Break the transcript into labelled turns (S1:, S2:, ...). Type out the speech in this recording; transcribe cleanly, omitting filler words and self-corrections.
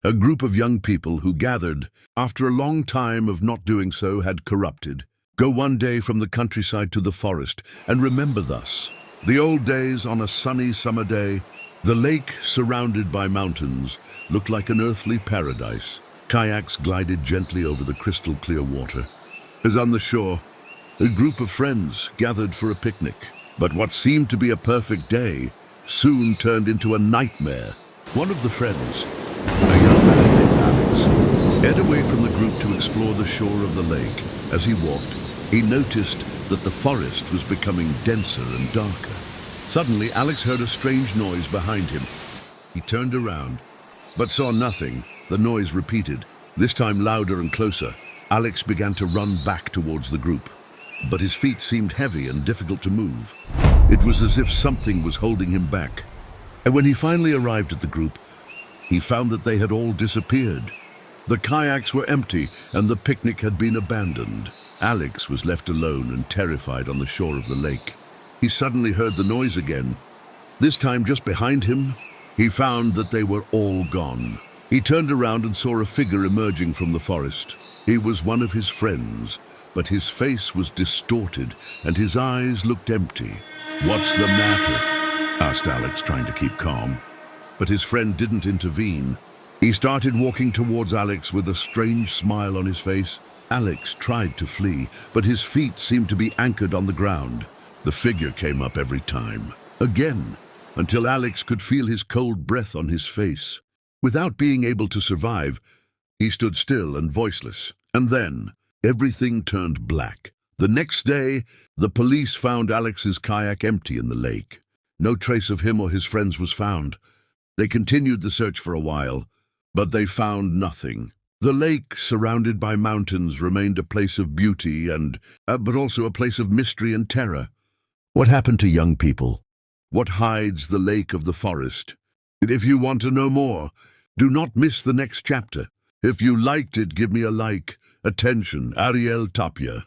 S1: A group of young people who gathered, after a long time of not doing so, had corrupted. Go one day from the countryside to the forest, and remember thus. The old days on a sunny summer day, the lake, surrounded by mountains, looked like an earthly paradise. Kayaks glided gently over the crystal clear water. As on the shore, a group of friends gathered for a picnic. But what seemed to be a perfect day soon turned into a nightmare. One of the friends, a young man named Alex, headed away from the group to explore the shore of the lake. As he walked, he noticed that the forest was becoming denser and darker. Suddenly, Alex heard a strange noise behind him. He turned around, but saw nothing. The noise repeated, this time louder and closer. Alex began to run back towards the group, but his feet seemed heavy and difficult to move. It was as if something was holding him back. And when he finally arrived at the group, he found that they had all disappeared. The kayaks were empty, and the picnic had been abandoned. Alex was left alone and terrified on the shore of the lake. He suddenly heard the noise again. This time, just behind him, he found that they were all gone. He turned around and saw a figure emerging from the forest. He was one of his friends, but his face was distorted and his eyes looked empty. "What's the matter?" asked Alex, trying to keep calm. But his friend didn't intervene. He started walking towards Alex with a strange smile on his face. Alex tried to flee, but his feet seemed to be anchored on the ground. The figure came up every time, again, until Alex could feel his cold breath on his face. Without being able to survive, he stood still and voiceless. And then, everything turned black. The next day, the police found Alex's kayak empty in the lake. No trace of him or his friends was found. They continued the search for a while, but they found nothing. The lake, surrounded by mountains, remained a place of beauty but also a place of mystery and terror. What happened to young people? What hides the lake of the forest? If you want to know more, do not miss the next chapter. If you liked it, give me a like. Attention, Ariel Tapia.